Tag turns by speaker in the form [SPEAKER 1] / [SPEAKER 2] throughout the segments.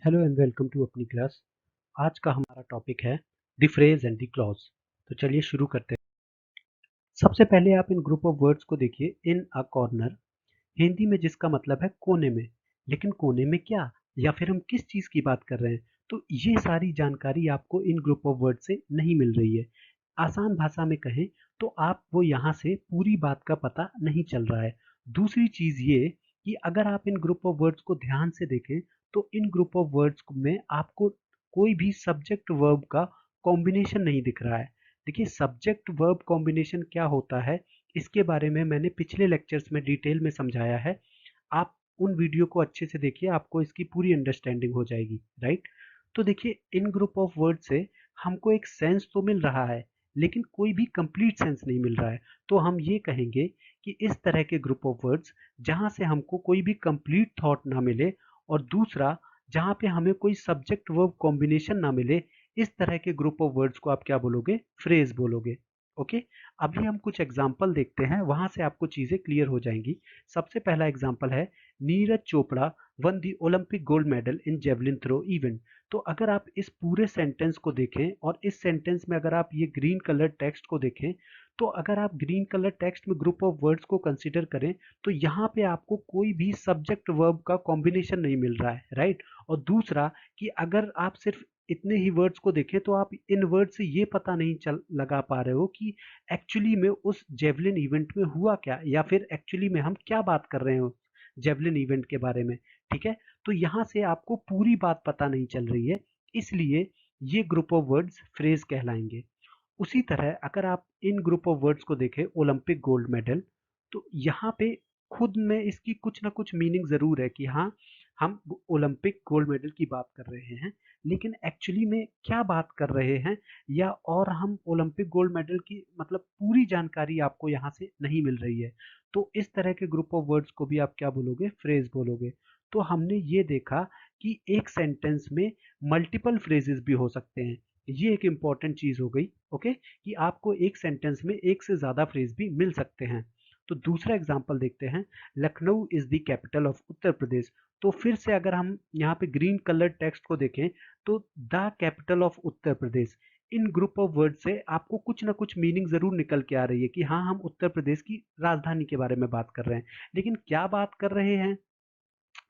[SPEAKER 1] Hello and welcome to अपनी class. आज का हमारा टॉपिक है the phrase and the clause. तो चलिए शुरू करते हैं। सबसे पहले आप इन ग्रुप ऑफ वर्ड्स को देखिए। इन अ कॉर्नर हिंदी में जिसका मतलब है कोने में, लेकिन कोने में क्या या फिर हम किस चीज की बात कर रहे हैं, तो ये सारी जानकारी आपको इन ग्रुप ऑफ वर्ड से नहीं मिल रही है। आसान भाषा में कहें तो आप वो यहाँ से पूरी बात का पता नहीं चल रहा है। दूसरी चीज ये कि अगर आप इन ग्रुप ऑफ वर्ड्स को ध्यान से देखें तो इन ग्रुप ऑफ वर्ड्स में आपको कोई भी सब्जेक्ट वर्ब का कॉम्बिनेशन नहीं दिख रहा है। देखिए, सब्जेक्ट वर्ब कॉम्बिनेशन क्या होता है इसके बारे में मैंने पिछले लेक्चर्स में डिटेल में समझाया है। आप उन वीडियो को अच्छे से देखिए, आपको इसकी पूरी अंडरस्टैंडिंग हो जाएगी। राइट। तो देखिए, इन ग्रुप ऑफ वर्ड से हमको एक सेंस तो मिल रहा है, लेकिन कोई भी कंप्लीट सेंस नहीं मिल रहा है। तो हम ये कहेंगे कि इस तरह के ग्रुप ऑफ वर्ड्स जहां से हमको कोई भी कंप्लीट थॉट ना मिले, और दूसरा जहां पे हमें कोई सब्जेक्ट वर्ब कॉम्बिनेशन ना मिले, इस तरह के ग्रुप ऑफ वर्ड्स को आप क्या बोलोगे? फ्रेज बोलोगे। ओके। अभी हम कुछ एग्जाम्पल देखते हैं, वहां से आपको चीजें क्लियर हो जाएंगी। सबसे पहला एग्जाम्पल है, Neeraj Chopra won the Olympic gold medal in javelin throw event. तो अगर आप इस पूरे सेंटेंस को देखें और इस सेंटेंस में अगर आप ये ग्रीन कलर टेक्स्ट को देखें, तो अगर आप ग्रीन कलर टेक्स्ट में ग्रुप ऑफ वर्ड्स को कंसीडर करें तो यहाँ पे आपको कोई भी सब्जेक्ट वर्ब का कॉम्बिनेशन नहीं मिल रहा है। राइट। और दूसरा कि अगर आप सिर्फ इतने ही वर्ड्स को देखें तो आप इन वर्ड से ये पता नहीं चल लगा पा रहे हो कि एक्चुअली में उस जेवलिन इवेंट में हुआ क्या, या फिर एक्चुअली में हम क्या बात कर रहे हो जेवलिन इवेंट के बारे में। ठीक है। तो यहाँ से आपको पूरी बात पता नहीं चल रही है, इसलिए ये ग्रुप ऑफ वर्ड्स फ्रेज कहलाएंगे। उसी तरह अगर आप इन ग्रुप ऑफ वर्ड्स को देखें, ओलंपिक गोल्ड मेडल, तो यहाँ पे खुद में इसकी कुछ ना कुछ मीनिंग जरूर है कि हाँ, हम ओलंपिक गोल्ड मेडल की बात कर रहे हैं, लेकिन एक्चुअली में क्या बात कर रहे हैं, या और हम ओलंपिक गोल्ड मेडल की मतलब पूरी जानकारी आपको यहाँ से नहीं मिल रही है। तो इस तरह के ग्रुप ऑफ वर्ड्स को भी आप क्या बोलोगे? फ्रेज बोलोगे। तो हमने ये देखा कि एक सेंटेंस में मल्टीपल फ्रेजेस भी हो सकते हैं। ये एक इंपॉर्टेंट चीज हो गई। ओके। कि आपको एक सेंटेंस में एक से ज्यादा फ्रेज भी मिल सकते हैं। तो दूसरा एग्जांपल देखते हैं, Lucknow is the capital of Uttar Pradesh. तो फिर से अगर हम यहाँ पे ग्रीन कलर टेक्स्ट को देखें तो the capital of Uttar Pradesh, in group of word से आपको कुछ ना कुछ मीनिंग जरूर निकल के आ रही है कि हाँ, हम उत्तर प्रदेश की राजधानी के बारे में बात कर रहे हैं, लेकिन क्या बात कर रहे हैं?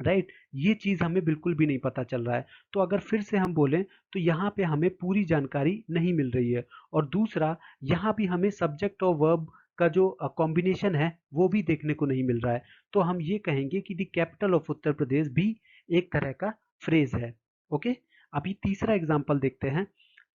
[SPEAKER 1] राइट। ये चीज हमें बिल्कुल भी नहीं पता चल रहा है। तो अगर फिर से हम बोलें तो यहाँ पे हमें पूरी जानकारी नहीं मिल रही है। और दूसरा, यहाँ भी हमें सब्जेक्ट और वर्ब का जो कॉम्बिनेशन है वो भी देखने को नहीं मिल रहा है। तो हम ये कहेंगे कि द कैपिटल ऑफ उत्तर प्रदेश भी एक तरह का फ्रेज है। ओके। अभी तीसरा एग्जाम्पल देखते हैं,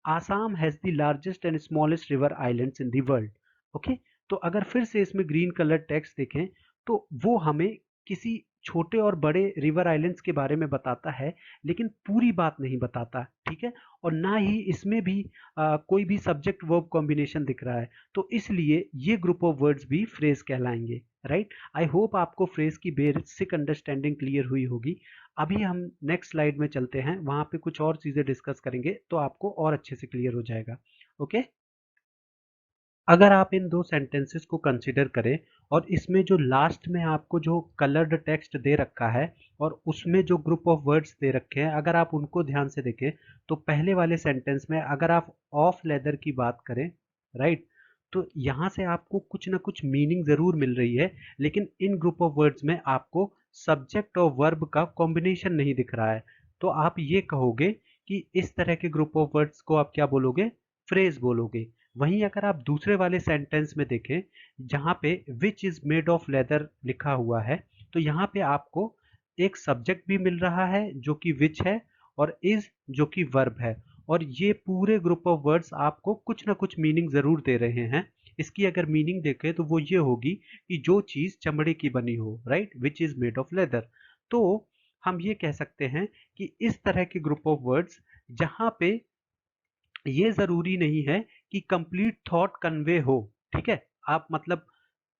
[SPEAKER 1] Assam has the largest and smallest river islands in the world. Okay. तो अगर फिर से इसमें ग्रीन कलर टेक्स्ट देखें तो वो हमें किसी छोटे और बड़े रिवर आइलैंड्स के बारे में बताता है, लेकिन पूरी बात नहीं बताता। ठीक है। और ना ही इसमें भी कोई भी सब्जेक्ट वर्ब कॉम्बिनेशन दिख रहा है। तो इसलिए ये ग्रुप ऑफ वर्ड्स भी फ्रेज कहलाएंगे। राइट। आई होप आपको फ्रेज की बेसिक अंडरस्टैंडिंग क्लियर हुई होगी। अभी हम नेक्स्ट स्लाइड में चलते हैं, वहां पे कुछ और चीजें डिस्कस करेंगे तो आपको और अच्छे से क्लियर हो जाएगा। ओके। अगर आप इन दो सेंटेंसेस को कंसिडर करें और इसमें जो लास्ट में आपको जो कलर्ड टेक्स्ट दे रखा है और उसमें जो ग्रुप ऑफ वर्ड्स दे रखे हैं, अगर आप उनको ध्यान से देखें तो पहले वाले सेंटेंस में अगर आप ऑफ लेदर की बात करें, राइट, तो यहाँ से आपको कुछ ना कुछ मीनिंग जरूर मिल रही है, लेकिन इन ग्रुप ऑफ वर्ड्स में आपको सब्जेक्ट और वर्ब का कॉम्बिनेशन नहीं दिख रहा है। तो आप ये कहोगे कि इस तरह के ग्रुप ऑफ वर्ड्स को आप क्या बोलोगे? फ्रेज बोलोगे। वहीं अगर आप दूसरे वाले सेंटेंस में देखें जहां पे which is made of leather लिखा हुआ है, तो यहाँ पे आपको एक सब्जेक्ट भी मिल रहा है जो कि विच है, और इज जो कि वर्ब है। और ये पूरे ग्रुप ऑफ वर्ड्स आपको कुछ ना कुछ मीनिंग जरूर दे रहे हैं। इसकी अगर मीनिंग देखें तो वो ये होगी कि जो चीज चमड़े की बनी हो, right, which is made of leather. तो हम ये कह सकते हैं कि इस तरह के ग्रुप ऑफ वर्ड्स जहां पे ये जरूरी नहीं है कि कंप्लीट थॉट कन्वे हो। ठीक है। आप मतलब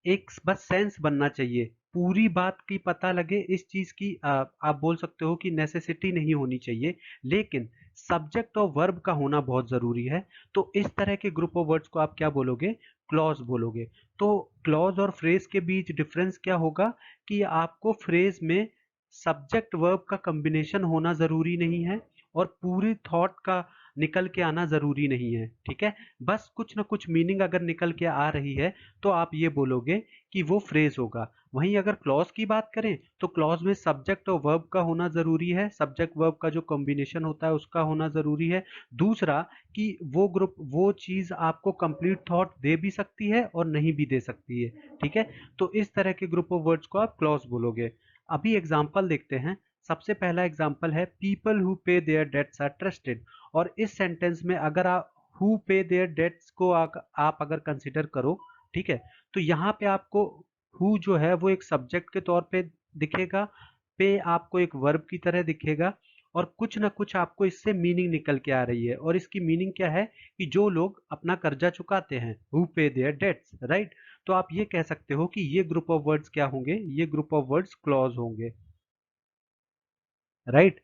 [SPEAKER 1] एक बस सेंस बनना चाहिए, पूरी बात की पता लगे इस चीज की आप बोल सकते हो कि नेसेसिटी नहीं होनी चाहिए, लेकिन सब्जेक्ट और वर्ब का होना बहुत जरूरी है। तो इस तरह के ग्रुप ऑफ वर्ड्स को आप क्या बोलोगे? क्लॉज बोलोगे। तो क्लॉज और फ्रेज के बीच डिफरेंस क्या होगा कि आपको फ्रेज में सब्जेक्ट वर्ब का कॉम्बिनेशन होना जरूरी नहीं है और पूरी थॉट का निकल के आना जरूरी नहीं है, ठीक है। बस कुछ ना कुछ मीनिंग अगर निकल के आ रही है तो आप ये बोलोगे कि वो फ्रेज होगा। वहीं अगर क्लॉज की बात करें तो क्लॉज में सब्जेक्ट और वर्ब का होना जरूरी है, सब्जेक्ट वर्ब का जो कॉम्बिनेशन होता है उसका होना जरूरी है। दूसरा कि वो ग्रुप वो चीज आपको कंप्लीट थॉट दे भी सकती है और नहीं भी दे सकती है, ठीक है। तो इस तरह के ग्रुप ऑफ वर्ड्स को आप क्लॉज बोलोगे। अभी एग्जाम्पल देखते हैं। सबसे पहला एग्जाम्पल है people who pay their debts are trusted. और इस सेंटेंस में अगर आप हु पे देयर डेट्स को आप अगर कंसिडर करो, ठीक है, तो यहाँ पे आपको हु जो है वो एक सब्जेक्ट के तौर पे दिखेगा, पे आपको एक वर्ब की तरह दिखेगा, और कुछ ना कुछ आपको इससे मीनिंग निकल के आ रही है। और इसकी मीनिंग क्या है कि जो लोग अपना कर्जा चुकाते हैं, who pay their dates, right. तो आप ये कह सकते हो कि ये ग्रुप ऑफ वर्ड्स क्या होंगे, ये ग्रुप ऑफ वर्ड्स क्लॉज होंगे, राइट।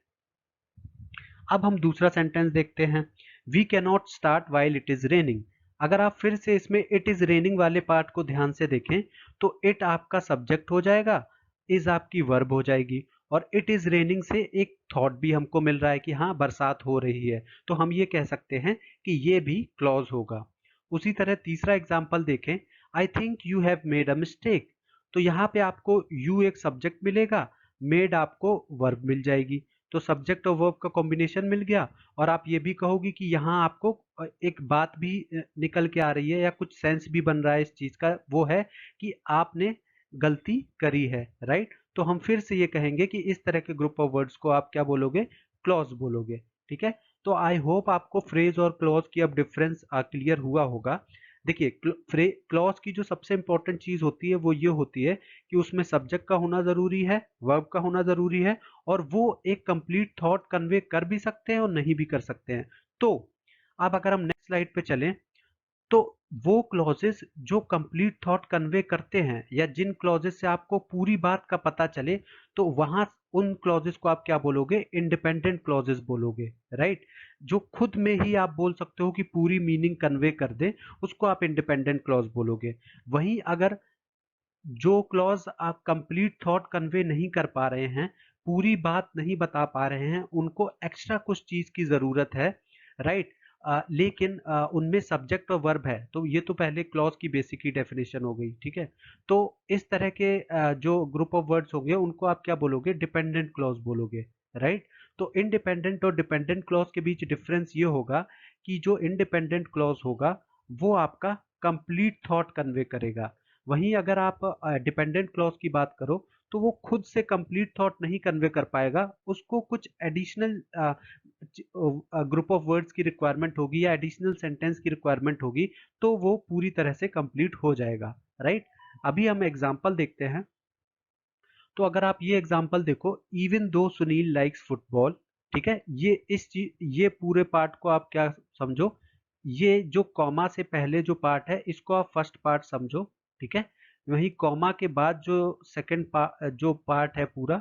[SPEAKER 1] अब हम दूसरा सेंटेंस देखते हैं। We can not start while it is raining. अगर आप फिर से इसमें इट इज रेनिंग वाले पार्ट को ध्यान से देखें तो इट आपका सब्जेक्ट हो जाएगा, इज आपकी वर्ब हो जाएगी, और इट इज रेनिंग से एक थॉट भी हमको मिल रहा है कि हाँ बरसात हो रही है, तो हम ये कह सकते हैं कि ये भी क्लॉज होगा। उसी तरह तीसरा एग्जाम्पल देखें। I think you have made a mistake. तो यहाँ पे आपको यू एक सब्जेक्ट मिलेगा, मेड आपको वर्ब मिल जाएगी, तो सब्जेक्ट और वर्ब का कॉम्बिनेशन मिल गया। और आप ये भी कहोगे कि यहाँ आपको एक बात भी निकल के आ रही है या कुछ सेंस भी बन रहा है इस चीज का, वो है कि आपने गलती करी है, राइट। तो हम फिर से ये कहेंगे कि इस तरह के ग्रुप ऑफ वर्ड्स को आप क्या बोलोगे, क्लॉज बोलोगे, ठीक है। तो आई होप आपको फ्रेज और क्लॉज की अब डिफरेंस क्लियर हुआ होगा। देखिए क्लॉज की जो सबसे इंपॉर्टेंट चीज होती है वो ये होती है कि उसमें सब्जेक्ट का होना जरूरी है, वर्ब का होना जरूरी है, और वो एक कंप्लीट थॉट कन्वे कर भी सकते हैं और नहीं भी कर सकते हैं। तो अब अगर हम नेक्स्ट स्लाइड पे चलें तो वो क्लॉजेस जो कंप्लीट थॉट कन्वे करते हैं या जिन क्लॉजेस से आपको पूरी बात का पता चले, तो वहां उन क्लॉजेस को आप क्या बोलोगे, इंडिपेंडेंट क्लॉजेस बोलोगे, राइट। जो खुद में ही आप बोल सकते हो कि पूरी मीनिंग कन्वे कर दे, उसको आप इंडिपेंडेंट क्लॉज बोलोगे। वहीं अगर जो क्लॉज आप कंप्लीट थॉट कन्वे नहीं कर पा रहे हैं, पूरी बात नहीं बता पा रहे हैं, उनको एक्स्ट्रा कुछ चीज की जरूरत है, राइट। लेकिन उनमें सब्जेक्ट और वर्ब है, तो ये तो पहले क्लॉज की बेसिक ही डेफिनेशन हो गई, ठीक है। तो इस तरह के जो ग्रुप ऑफ वर्ड्स होंगे उनको आप क्या बोलोगे, डिपेंडेंट क्लॉज बोलोगे, राइट। तो इंडिपेंडेंट और डिपेंडेंट क्लॉज के बीच डिफरेंस ये होगा कि जो इंडिपेंडेंट क्लॉज होगा वो आपका कंप्लीट थॉट कन्वे करेगा। वहीं अगर आप डिपेंडेंट क्लॉज की बात करो तो वो खुद से कंप्लीट थॉट नहीं कन्वे कर पाएगा, उसको कुछ एडिशनल ग्रुप ऑफ वर्ड्स की रिक्वायरमेंट होगी या एडिशनल सेंटेंस की रिक्वायरमेंट होगी, तो वो पूरी तरह से कंप्लीट हो जाएगा, राइट। अभी हम एग्जांपल देखते हैं। तो अगर आप ये एग्जांपल देखो, even though Sunil likes football, ठीक है, ये पूरे पार्ट को आप क्या समझो, ये जो कॉमा से पहले जो पार्ट है इसको आप फर्स्ट पार्ट समझो, ठीक है। वहीं कॉमा के बाद जो सेकंड पार्ट जो पार्ट है पूरा,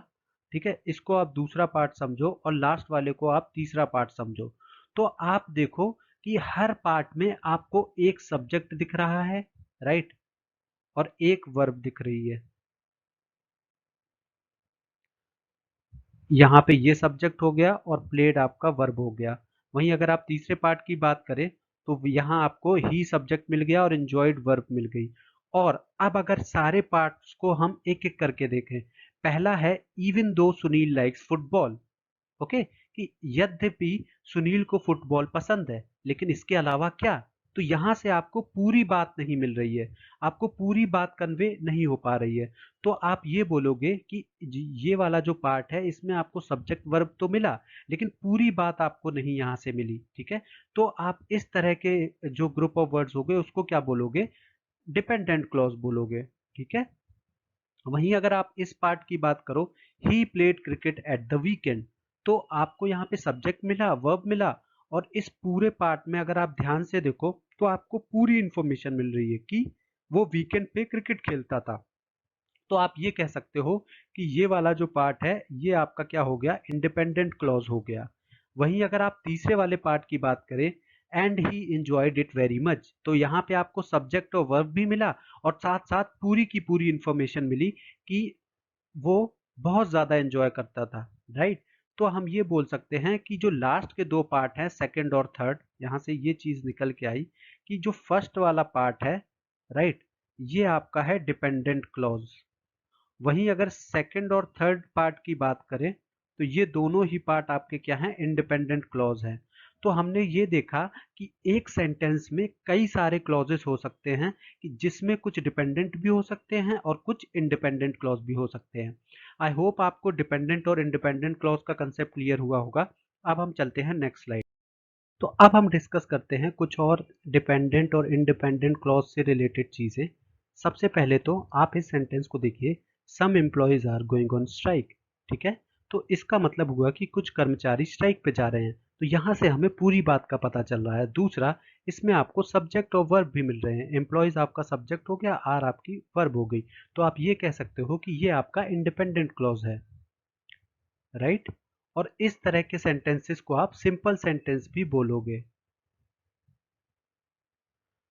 [SPEAKER 1] ठीक है, इसको आप दूसरा पार्ट समझो, और लास्ट वाले को आप तीसरा पार्ट समझो। तो आप देखो कि हर पार्ट में आपको एक सब्जेक्ट दिख रहा है, राइट, और एक वर्ब दिख रही है। यहाँ पे ये सब्जेक्ट हो गया और प्लेड आपका वर्ब हो गया। वहीं अगर आप तीसरे पार्ट की बात करें तो यहाँ आपको ही सब्जेक्ट मिल गया और एंजॉयड वर्ब मिल गई। और अब अगर सारे पार्ट्स को हम एक एक करके देखें, पहला है even though Sunil likes football, okay, कि यद्यपि सुनील को फुटबॉल पसंद है, लेकिन इसके अलावा क्या। तो यहां से आपको पूरी बात नहीं मिल रही है, आपको पूरी बात कन्वे नहीं हो पा रही है। तो आप ये बोलोगे कि ये वाला जो पार्ट है इसमें आपको सब्जेक्ट वर्ब तो मिला, लेकिन पूरी बात आपको नहीं यहां से मिली, ठीक है। तो आप इस तरह के जो ग्रुप ऑफ वर्ड्स हो गए उसको क्या बोलोगे, डिपेंडेंट क्लॉज बोलोगे, ठीक है। वहीं अगर आप इस पार्ट की बात करो, he played cricket at the weekend, तो आपको यहाँ पे सब्जेक्ट मिला, वर्ब मिला, और इस पूरे पार्ट में अगर आप ध्यान से देखो तो आपको पूरी इंफॉर्मेशन मिल रही है कि वो वीकेंड पे क्रिकेट खेलता था। तो आप ये कह सकते हो कि ये वाला जो पार्ट है ये आपका क्या हो गया, इंडिपेंडेंट क्लॉज हो गया। वहीं अगर आप तीसरे वाले पार्ट की बात करें, and he enjoyed it very much, तो यहाँ पे आपको सब्जेक्ट और वर्ब भी मिला और साथ साथ पूरी की पूरी इंफॉर्मेशन मिली कि वो बहुत ज़्यादा एंजॉय करता था, राइट। तो हम ये बोल सकते हैं कि जो लास्ट के दो पार्ट हैं, सेकंड और थर्ड, यहाँ से ये चीज़ निकल के आई कि जो फर्स्ट वाला पार्ट है, राइट, ये आपका है डिपेंडेंट क्लॉज। वहीं अगर सेकंड और थर्ड पार्ट की बात करें तो ये दोनों ही पार्ट आपके क्या हैं, इंडिपेंडेंट क्लॉज हैं। तो हमने ये देखा कि एक सेंटेंस में कई सारे क्लॉजेस हो सकते हैं कि जिसमें कुछ डिपेंडेंट भी हो सकते हैं और कुछ इंडिपेंडेंट क्लॉज भी हो सकते हैं। आई होप आपको डिपेंडेंट और इंडिपेंडेंट क्लॉज का कंसेप्ट क्लियर हुआ होगा। अब हम चलते हैं नेक्स्ट स्लाइड। तो अब हम डिस्कस करते हैं कुछ और डिपेंडेंट और इंडिपेंडेंट क्लॉज से रिलेटेड चीज़ें। सबसे पहले तो आप इस सेंटेंस को देखिए, some employees are going on strike. ठीक है, तो इसका मतलब हुआ कि कुछ कर्मचारी स्ट्राइक पे जा रहे हैं। तो यहाँ से हमें पूरी बात का पता चल रहा है। दूसरा, इसमें आपको सब्जेक्ट और वर्ब भी मिल रहे हैं। एम्प्लॉयज आपका सब्जेक्ट हो गया, आर आपकी वर्ब हो गई। तो आप ये कह सकते हो कि ये आपका इंडिपेंडेंट क्लॉज है, राइट। और इस तरह के सेंटेंसेस को आप सिंपल सेंटेंस भी बोलोगे।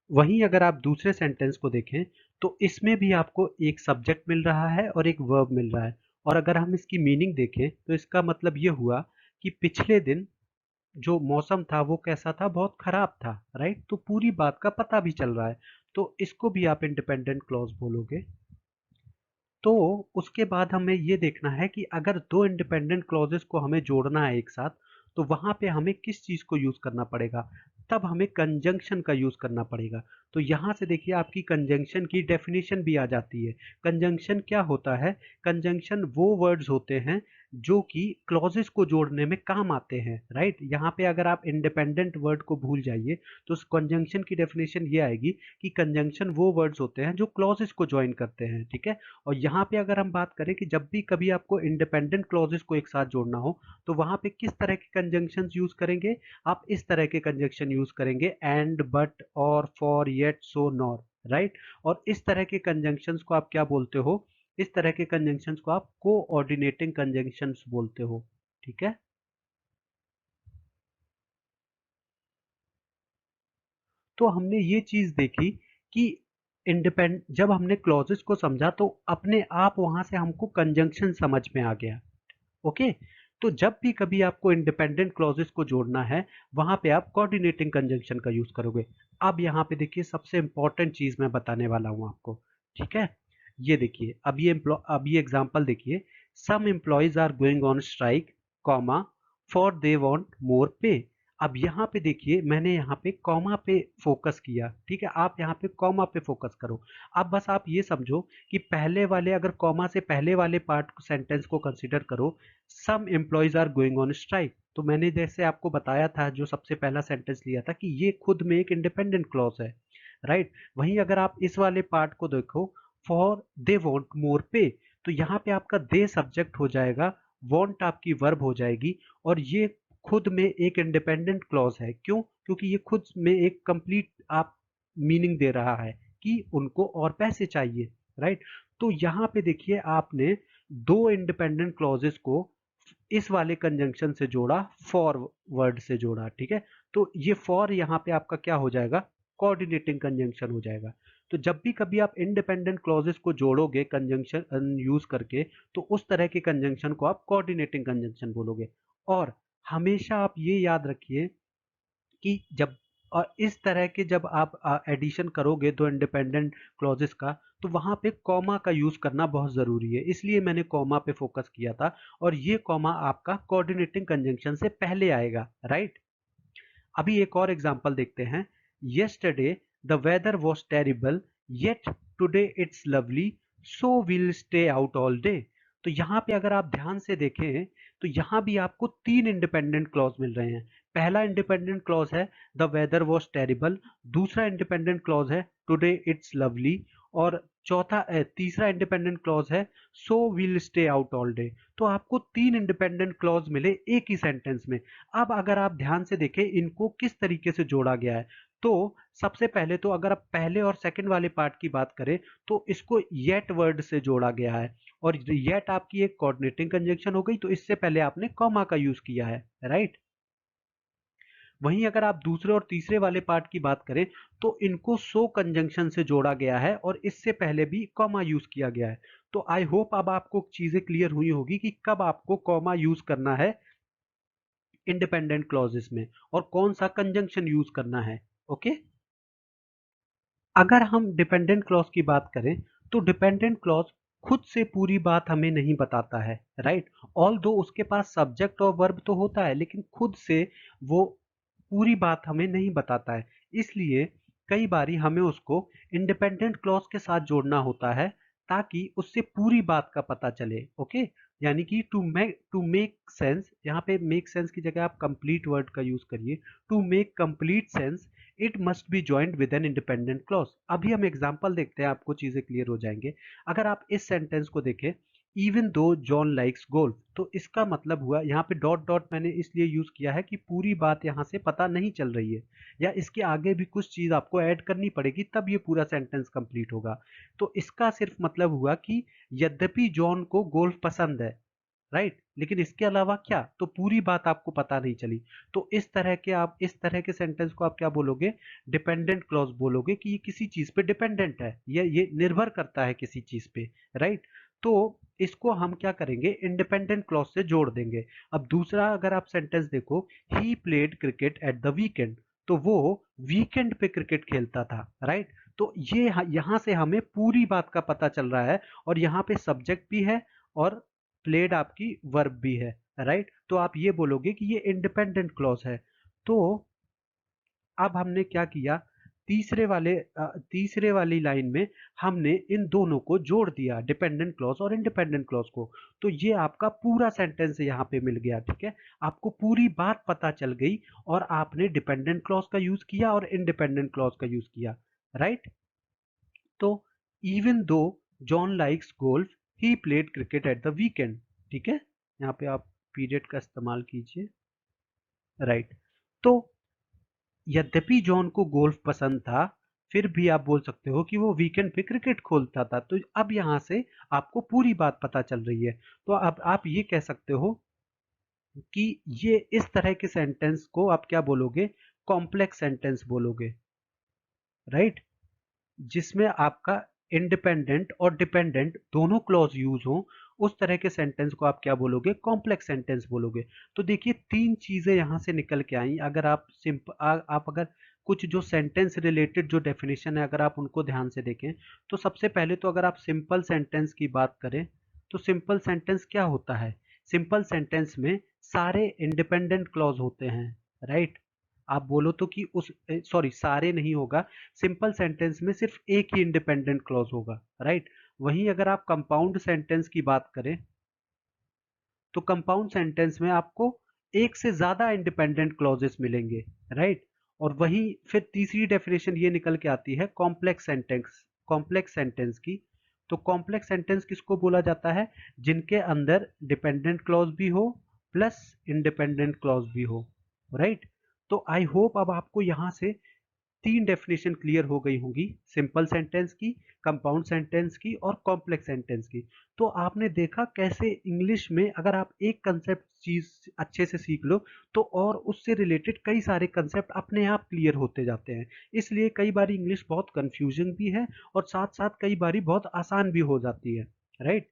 [SPEAKER 1] वहीं अगर आप दूसरे सेंटेंस को देखें तो इसमें भी आपको एक सब्जेक्ट मिल रहा है और एक वर्ब मिल रहा है। और अगर हम इसकी मीनिंग देखें तो इसका मतलब ये हुआ कि पिछले दिन जो मौसम था वो कैसा था, बहुत खराब था, राइट। तो पूरी बात का पता भी चल रहा है, तो इसको भी आप इंडिपेंडेंट क्लॉज बोलोगे। तो उसके बाद हमें ये देखना है कि अगर दो इंडिपेंडेंट क्लॉजेस को हमें जोड़ना है एक साथ, तो वहां पे हमें किस चीज को यूज करना पड़ेगा। तब हमें कंजंक्शन का यूज करना पड़ेगा। तो यहां से देखिए आपकी कंजंक्शन की डेफिनेशन भी आ जाती है। कंजंक्शन क्या होता है? कंजंक्शन वो वर्ड्स होते हैं जो कि क्लॉजेस को जोड़ने में काम आते हैं, राइट। यहाँ पे अगर आप इंडिपेंडेंट वर्ड को भूल जाइए तो उस कंजंक्शन की डेफिनेशन ये आएगी कि कंजंक्शन वो वर्ड्स होते हैं जो क्लॉजेस को ज्वाइन करते हैं, ठीक है। और यहाँ पे अगर हम बात करें कि जब भी कभी आपको इंडिपेंडेंट क्लॉजेस को एक साथ जोड़ना हो तो वहां पे किस तरह के कंजंक्शंस यूज करेंगे? आप इस तरह के कंजंक्शन यूज करेंगे, एंड, बट, और, for, yet, so, nor, right. और इस तरह के कंजंक्शंस को आप क्या बोलते हो? इस तरह के कंजंक्शंस को आप कोऑर्डिनेटिंग कंजंक्शंस बोलते हो, ठीक है। तो हमने ये चीज देखी कि इंडिपेंड जब हमने क्लॉजेस को समझा तो अपने आप वहां से हमको कंजंक्शन समझ में आ गया। ओके। तो जब भी कभी आपको इंडिपेंडेंट क्लॉजेस को जोड़ना है वहां पे आप कोऑर्डिनेटिंग कंजंक्शन का यूज करोगे। अब यहाँ पे देखिए सबसे इंपॉर्टेंट चीज मैं बताने वाला हूँ आपको, ठीक है। ये देखिए, अब ये एग्जांपल देखिए, some employees are going on strike, comma, for they want more pay. अब यहाँ पे देखिए मैंने यहाँ पे कॉमा पे फोकस किया, ठीक है। आप यहाँ पे कॉमा पे फोकस करो। अब बस आप ये समझो कि पहले वाले, अगर कॉमा से पहले वाले पार्ट सेंटेंस को कंसीडर करो, some employees are going on strike. तो मैंने जैसे आपको बताया था, जो सबसे पहला सेंटेंस लिया था, कि ये खुद में एक इंडिपेंडेंट क्लॉज है, राइट। वहीं अगर आप इस वाले पार्ट को देखो, फॉर दे वॉन्ट मोर पे, तो यहाँ पे आपका दे सब्जेक्ट हो जाएगा, वॉन्ट आपकी वर्ब हो जाएगी, और ये खुद में एक इंडिपेंडेंट क्लॉज है। क्यों? क्योंकि ये खुद में एक कंप्लीट आप मीनिंग दे रहा है कि उनको और पैसे चाहिए, राइट। तो यहाँ पे देखिए आपने दो इंडिपेंडेंट क्लॉजेस को इस वाले कंजंक्शन से जोड़ा, फॉर वर्ड से जोड़ा, ठीक है। तो ये फॉर यहाँ पे आपका क्या हो जाएगा? कोऑर्डिनेटिंग कंजंक्शन हो जाएगा। तो जब भी कभी आप इंडिपेंडेंट क्लॉजेस को जोड़ोगे कंजंक्शन यूज करके, तो उस तरह के कंजंक्शन को आप कोऑर्डिनेटिंग कंजंक्शन बोलोगे। और हमेशा आप ये याद रखिए कि जब इस तरह के जब आप एडिशन करोगे दो इंडिपेंडेंट क्लॉजेस का, तो वहां पे कॉमा का यूज करना बहुत जरूरी है, इसलिए मैंने कॉमा पे फोकस किया था। और ये कॉमा आपका कोऑर्डिनेटिंग कंजंक्शन से पहले आएगा, राइट। अभी एक और एग्जांपल देखते हैं। Yesterday the weather was terrible, yet today it's lovely, so will stay out all day. तो यहाँ पे अगर आप ध्यान से देखें तो यहाँ भी आपको तीन इंडिपेंडेंट क्लॉज मिल रहे हैं। पहला इंडिपेंडेंट क्लॉज है द वेदर वॉज टेरिबल, दूसरा इंडिपेंडेंट क्लॉज है टुडे इट्स लवली, और तीसरा इंडिपेंडेंट क्लॉज है सो will stay out all day. तो आपको तीन इंडिपेंडेंट क्लॉज मिले एक ही सेंटेंस में। अब अगर आप ध्यान से देखें इनको किस तरीके से जोड़ा गया है, तो सबसे पहले तो अगर आप पहले और सेकंड वाले पार्ट की बात करें तो इसको येट वर्ड से जोड़ा गया है। और येट आपकी एक कोऑर्डिनेटिंग कंजंक्शन हो गई, तो इससे पहले आपने कॉमा का यूज किया है, राइट। वहीं अगर आप दूसरे और तीसरे वाले पार्ट की बात करें तो इनको सो कंजंक्शन से जोड़ा गया है और इससे पहले भी कॉमा यूज किया गया है। तो आई होप अब आपको चीजें क्लियर हुई होगी कि कब आपको कॉमा यूज करना है इंडिपेंडेंट क्लॉजेस में और कौन सा कंजंक्शन यूज करना है। ओके, अगर हम डिपेंडेंट क्लॉज की बात करें तो डिपेंडेंट क्लॉज खुद से पूरी बात हमें नहीं बताता है, राइट। ऑल दो उसके पास सब्जेक्ट और वर्ब तो होता है लेकिन खुद से वो पूरी बात हमें नहीं बताता है। इसलिए कई बारी हमें उसको इंडिपेंडेंट क्लॉज के साथ जोड़ना होता है ताकि उससे पूरी बात का पता चले। ओके, यानी कि टू मेक सेंस, यहाँ पे मेक सेंस की जगह आप कंप्लीट वर्ड का यूज करिए। To make complete sense it must be joint with an independent clause. अभी हम एग्जांपल देखते हैं, आपको चीजें क्लियर हो जाएंगे। अगर आप इस सेंटेंस को देखें, even though John likes golf, तो इसका मतलब हुआ यहाँ पे डॉट डॉट मैंने इसलिए यूज किया है कि पूरी बात यहाँ से पता नहीं चल रही है या इसके आगे भी कुछ चीज आपको ऐड करनी पड़ेगी तब ये पूरा सेंटेंस कंप्लीट होगा। तो इसका सिर्फ मतलब हुआ कि यद्यपि जॉन को गोल्फ पसंद है, राइट, लेकिन इसके अलावा क्या, तो पूरी बात आपको पता नहीं चली। तो इस तरह के सेंटेंस को आप क्या बोलोगे, डिपेंडेंट क्लॉज बोलोगे कि ये किसी चीज पे डिपेंडेंट है, ये निर्भर करता है किसी चीज पे, राइट। तो इसको हम क्या करेंगे, इंडिपेंडेंट क्लॉज से जोड़ देंगे। अब दूसरा अगर आप सेंटेंस देखो, he played cricket at the weekend, तो वो वीकेंड पे क्रिकेट खेलता था, राइट। तो ये यहाँ से हमें पूरी बात का पता चल रहा है और यहाँ पे सब्जेक्ट भी है और प्लेड आपकी वर्ब भी है, राइट। तो आप ये बोलोगे कि ये इंडिपेंडेंट क्लॉज है। तो अब हमने क्या किया, तीसरे वाली लाइन में हमने इन दोनों को जोड़ दिया, डिपेंडेंट क्लॉज और इंडिपेंडेंट क्लॉज को। तो ये आपका पूरा सेंटेंस यहाँ पे मिल गया, ठीक है। आपको पूरी बात पता चल गई और आपने डिपेंडेंट क्लॉज का यूज किया और इंडिपेंडेंट क्लॉज का यूज किया, राइट। तो even though John likes golf he played cricket at the weekend, ठीक है। यहाँ पे आप पीरियड का इस्तेमाल कीजिए, राइट। तो यद्यपि जॉन को गोल्फ पसंद था, फिर भी आप बोल सकते हो कि वो वीकेंड पे क्रिकेट खोलता था। तो अब यहाँ से आपको पूरी बात पता चल रही है। तो अब आप ये कह सकते हो कि ये इस तरह के सेंटेंस को आप क्या बोलोगे, कॉम्प्लेक्स सेंटेंस बोलोगे, राइट, जिसमें आपका इंडिपेंडेंट और डिपेंडेंट दोनों क्लॉज यूज हो, उस तरह के सेंटेंस को आप क्या बोलोगे, कॉम्प्लेक्स सेंटेंस बोलोगे। तो देखिए तीन चीजें यहां से निकल के आई। अगर आप आप अगर कुछ जो सेंटेंस रिलेटेड जो डेफिनेशन है अगर आप उनको ध्यान से देखें, तो सबसे पहले तो अगर आप सिंपल सेंटेंस की बात करें तो सिंपल सेंटेंस क्या होता है, सिंपल सेंटेंस में सारे इंडिपेंडेंट क्लॉज होते हैं, राइट। आप बोलो तो कि उस सॉरी सारे नहीं होगा, सिंपल सेंटेंस में सिर्फ एक ही इंडिपेंडेंट क्लॉज होगा, राइट। वहीं अगर आप कंपाउंड सेंटेंस की बात करें तो कंपाउंड सेंटेंस में आपको एक से ज्यादा इंडिपेंडेंट क्लॉजेस मिलेंगे, राइट। और वहीं फिर तीसरी डेफिनेशन ये निकल के आती है कॉम्प्लेक्स सेंटेंस की। तो कॉम्प्लेक्स सेंटेंस किसको बोला जाता है, जिनके अंदर डिपेंडेंट क्लॉज भी हो प्लस इंडिपेंडेंट क्लॉज भी हो, राइट। तो आई होप अब आपको यहां से तीन डेफिनेशन क्लियर हो गई होंगी, सिंपल सेंटेंस की, कंपाउंड सेंटेंस की और कॉम्प्लेक्स सेंटेंस की। तो आपने देखा कैसे इंग्लिश में अगर आप एक कंसेप्ट चीज अच्छे से सीख लो तो और उससे रिलेटेड कई सारे कंसेप्ट अपने आप क्लियर होते जाते हैं। इसलिए कई बार इंग्लिश बहुत कंफ्यूजिंग भी है और साथ साथ कई बार बहुत आसान भी हो जाती है, राइट।